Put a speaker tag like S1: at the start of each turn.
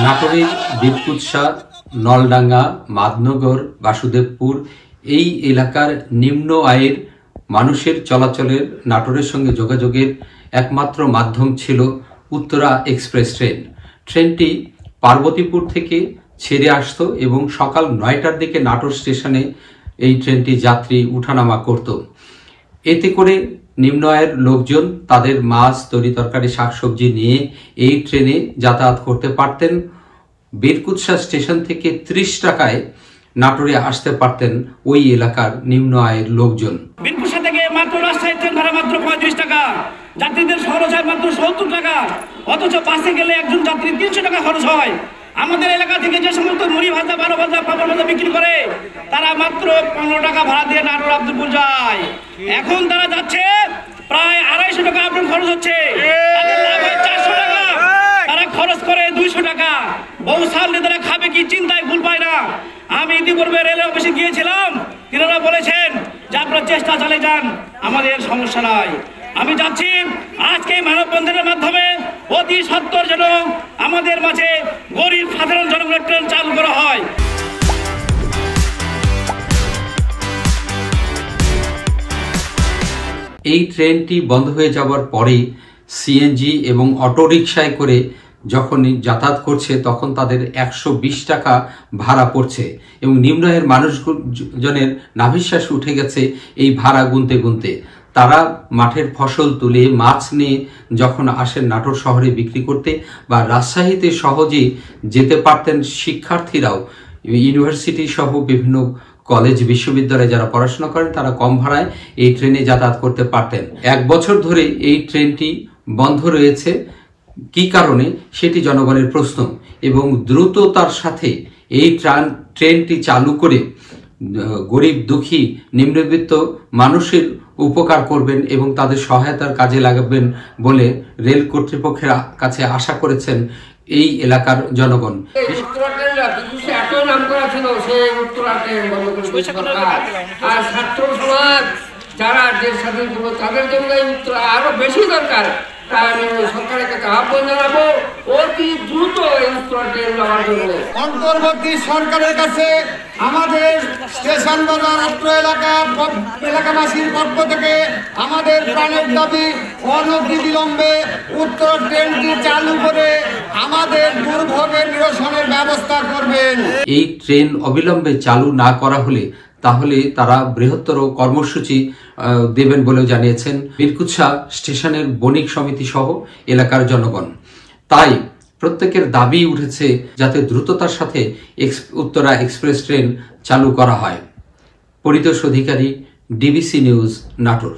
S1: নাটোরের বীরকুৎসা, নলডাঙ্গা, মাদনগর, বাসুদেবপুর এই এলাকার নিম্ন আয়ের মানুষের চলাচলের নাটোরের সঙ্গে যোগাযোগের একমাত্র মাধ্যম ছিল উত্তরা এক্সপ্রেস ট্রেন। ট্রেনটি পার্বতীপুর থেকে ছেড়ে আসত এবং সকাল ৯টার দিকে নাটোর স্টেশনে এই ট্রেনটি যাত্রী উঠানামা করত। এতে করে নিম্ন আয়ের লোকজন তাদের মাছ, তরি তরকারি, শাকসবজি নিয়ে এই ট্রেনে যাতায়াত করতে পারতেন। বীরকুৎসা স্টেশন থেকে ৩০ টাকায় নাটোরে আসতে পারতেন ওই এলাকার নিম্ন আয়ের লোকজন।
S2: বীরকুৎসা থেকে মাত্র রাজশাহী ট্রেন ভাড়া মাত্র ৩৫ টাকা, যাত্রীদের খরচ হয় মাত্র ৭০ টাকা, অথচ বাসে গেলে একজন যাত্রী ৩০০ টাকা খরচ হয়। আমাদের এলাকা থেকে যে সমস্ত মুড়ি ভাজা, বারো ভাজা, পাপড় ভাজা বিক্রি করে তারা মাত্র ১৫ টাকা ভাড়া দিয়ে নাটোর আব্দুলপুর যায়। এখন তারা যাচ্ছে প্রায় ২৫০ টাকা আপনার খরচ হচ্ছে, তাদের লাভ হয় ৪০০ টাকা, তারা খরচ করে ২০০ টাকা। বহু সামনে তারা খাবে কি চিন্তায় ভুল পায় না। আমি ইতিপূর্বে রেলওয়ে অফিসে গিয়েছিলাম, তিনারা বলেছেন যে আপনারা চেষ্টা চালিয়ে যান, আমাদের সমস্যা নাই। আমি যাচ্ছি আজকে মানববন্ধনের মাধ্যমে অতি সত্বর যেন আমাদের মাঝে গরিব সাধারণ জনগণের ট্রেন চালু করা হয়।
S1: এই ট্রেনটি বন্ধ হয়ে যাওয়ার পরে সিএনজি এবং অটোরিকশায় করে যখন যাতায়াত করছে তখন তাদের ১২০ টাকা ভাড়া পড়ছে এবং নিম্ন আয়ের মানুষজনের নাভিশ্বাস উঠে গেছে এই ভাড়া গুনতে গুনতে। তারা মাঠের ফসল তুলে মাছ নিয়ে যখন আসেন নাটোর শহরে বিক্রি করতে বা রাজশাহীতে সহজেই যেতে পারতেন শিক্ষার্থীরাও, ইউনিভার্সিটি সহ বিভিন্ন কলেজ বিশ্ববিদ্যালয়ে যারা পড়াশোনা করেন তারা কম ভাড়ায় এই ট্রেনে যাতায়াত করতে পারতেন। ১ বছর ধরে এই ট্রেনটি বন্ধ রয়েছে। কি কারণে সেটি জনগণের প্রশ্ন এবং দ্রুততার সাথে এই ট্রেনটি চালু করে গরিব, দুঃখী, নিম্নবিত্ত মানুষের উপকার করবেন এবং তাদের সহায়তার কাজে লাগাবেন বলে রেল কর্তৃপক্ষের কাছে আশা করেছেন এই এলাকার জনগণ।
S3: যারা দেশ স্বাধীন করবো তাদের জন্য আরো বেশি দরকার। তাই আমি সরকারের কাছে আহ্বান জানাবো অতি দ্রুত
S4: অন্তর্বর্তী সরকারের কাছে আমাদের স্টেশন বাজার অত্র এলাকাবাসীর পক্ষ থেকে আমাদের প্রাণের দাবি অনতিবিলম্বে উত্তর ট্রেনটি চালু করে আমাদের দুর্ভোগের নিরসনের ব্যবস্থা করবেন।
S1: এই ট্রেন অবিলম্বে চালু না করা হলে তাহলে তারা বৃহত্তর কর্মসূচি দেবেন বলেও জানিয়েছেন বীরকুৎসা স্টেশনের বণিক সমিতি সহ এলাকার জনগণ। তাই প্রত্যেকের দাবি উঠেছে যাতে দ্রুততার সাথে উত্তরা এক্সপ্রেস ট্রেন চালু করা হয়। পরিতোষ অধিকারী, ডিবিসি নিউজ, নাটোর।